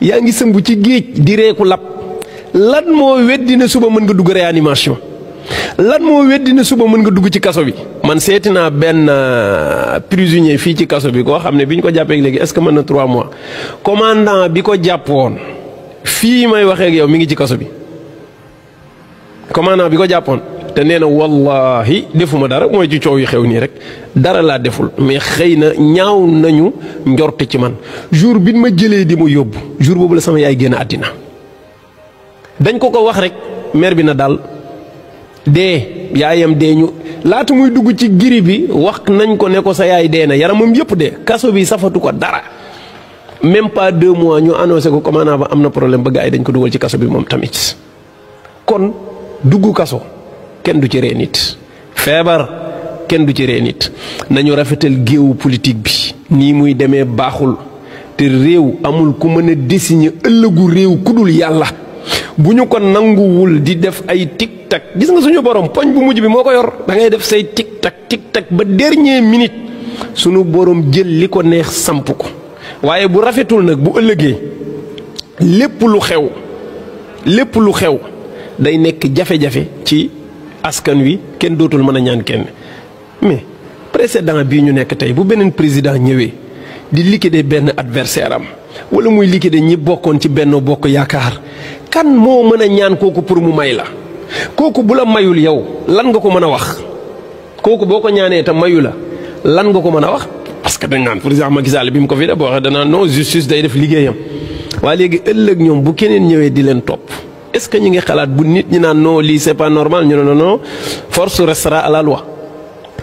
yaa ngi sëmb ci géej di reeku lab lan moo weddi ne suba mën nga dugg réanimation lan moo weddi ne suba mën nga dugg ci kaso bi. man seeti naa benn prisonnier fii ci kaso bi koo xam ne bi ñu ko jàppee léegi est-ce que mën na 3 mois commandant bi ko jàppoon fii may waxee ak yow mi ngi ci kaso bi commandant bi ko jàppoon te nee na wallahi defuma dara mooy ci coow yu xew nii rek dara laa deful mais xëy na ñaaw nañu njorte ci man jour bi ma jëlee di ma yóbbu jour boobu la sama yaay génn àddina dañ ko wax rek maire bi na daal dee yaayam dee ñu laata muy dugg ci giri bi wax nañ ko ne ko sa yaay dee na yaramam yëpp dee kaso bi safatu ko dara même pas 2 mois ñu annoncé ko commandant ba am na problème ba gars yi dañ ko dugal ci kaso bi moom tamit kon dugg kaso kenn du ci ree nit feebar kenn du ci ree nit nañu rafetal géewu politique bi nii muy demee baaxul te réew amul ku mën a désigner ëllëgu réew ku dul yàlla bu ñu ko nanguwul di def ay tic tac gis nga suñu borom poñ bu mujj bi moo ko yor da ngay def say tic tac ba dernière minute suñu borom jël li ko neex samp ko waaye bu rafetul nag bu ëllëgee lépp lu xew day nekk jafe-jafe ci askan wi kenn dootul mën a ñaan kenn mais précédent bii ñu nekk tey bu beneen président ñëwee di liquider benn adversaire am wala muy liquider ñi bokkoon ci Benno Bokk Yaakaar kan moo mën a ñaan kooku pour mu may la kooku bu la mayul yow lan nga ko mën a wax kooku boo ko ñaanee te mayu la lan nga ko mën a wax parce que dañ naan président Macky Sall bi mu ko fi def boo waxee danaa non justice day def liggéeyam waaye léegi ëllëg ñoom bu keneen ñëwee di leen topp est-ce que ñu ngi xalaat bu nit ñi naan non lii c'est pas normal ñu ne non force restera à la loi.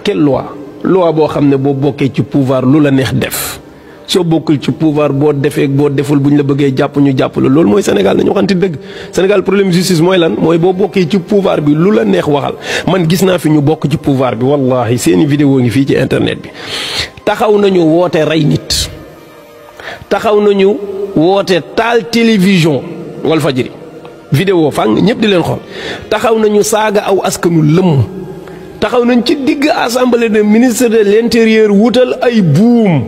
quelle loi boo xam ne boo bokkee ci pouvoir lu la neex def soo bokkul ci pouvoir boo defee boo deful bu ñu la bëggee jàpp ñu jàpp la loolu mooy Sénégal nañu waxante dëgg Sénégal problème justice mooy lan mooy boo bokkee ci pouvoir bi lu la neex waxal man gis naa fi ñu bokk ci pouvoir bi wallahi seeni vidéo ngi fii ci internet bi taxaw nañu woote rey nit taxaw nañu woote taal télévision Walfadjri vidéo fang ñëpp di leen xool taxaw nañu saaga aw askanu lëmm taxaw nañ ci digg assemblée de ministre de l'intérieur wutal ay buum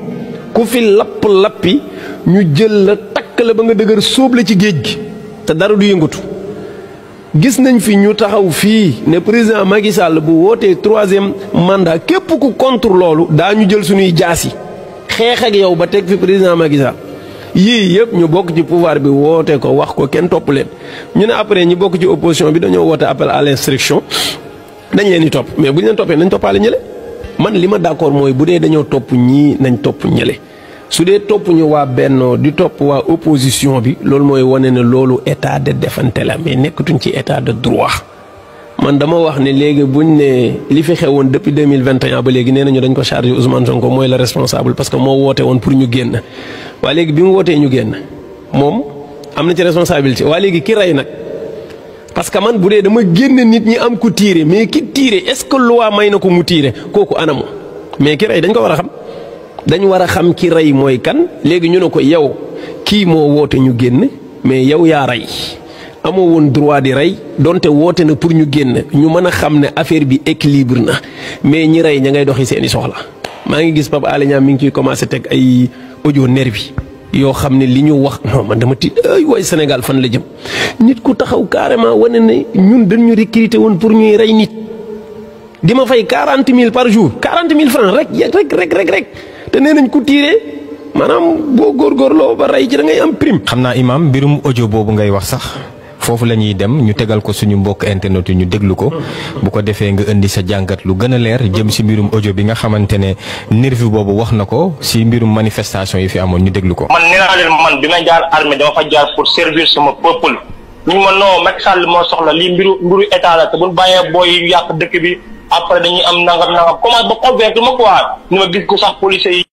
ku fi lappi ñu jël la takk la ba nga dëgër sóob la ci géej gi te dara du yëngatu gis nañ fi ñu taxaw fii ne président Macky Sall bu wootee 3e mandat képp ku contre loolu daañu jël suñuy jaas yi xeex ak yow ba teg fi président Macky Sall yii yëpp ñu bokk ci pouvoir bi woote ko wax ko kenn topp leen ñu ne après ñi bokk ci opposition bi dañoo woote appel à l'insurrection dañ leen di topp mais bu ñu leen toppee nañ toppaale ñële man li ma d'accord mooy bu dee dañoo topp ñii nañ topp ñële su dee topp ñu waa Benno di topp waa opposition bi loolu mooy wane ne loolu état de défense la mais nekkatuñ ci état de droit man dama wax ne léegi buñ ne li fi xewoon depuis 2021 ba léegi nee nañu dañ ko chargé Ousmane Sonko mooy le responsable parce que moo woote woon pour ñu génn waa léegi bi mu wootee ñu génn moom am na ci responsabilité waa léegi ki rey nag parce que man bu dee dama génn nit ñi am ku tiire mais ki tiire est-ce que loi may na ko mu tiire kooku anamu mais ki rey dañ ko war a xam dañ war a xam ki rey mooy kan léegi ñu ne ko yow kii moo woote ñu génn mais yow yaa rey amoo woon droit di rey donte woote na pour ñu génn ñu mën a xam ne affaire bi équilibre na mais ñi rey ña ngay doxi seeni soxla maa ngi gis Pape Alé Niang mi ngi ciy commencé teg ay audio nervi yoo xam ne li ñu wax non man dama tiit ay waay Sénégal fan la jëm nit ku taxaw carrément wane ne ñun dañu recruter woon pour ñuy rey nit di ma fay 40 000 par jour 40 000 francs rek te nee nañ ku tiire maanaam boo góorgóorloo ba rey ci da ngay am prime. xam naa Imam mbirum audio boobu ngay wax sax foofu la ñuy dem ñu tegal ko suñu mbokk internet yi ñu déglu ko bu ko defee nga indi sa jàngat lu gën a leer jëm si mbirum audio bi nga xamante ne nervi boobu wax na ko si mbirum manifestation yi fi amoon ñu déglu ko. man nee naa leen man bi ma jaar armée dama fa jaar pour servir sama peuple ñu ma non Macky Sall moo soxla lii mbiru état la te bu ñu bàyyee booy yu yàq dëkk bi après dañuy am nangam comment ba convaincre ma quoi ni ma gis ko sax policiers yi.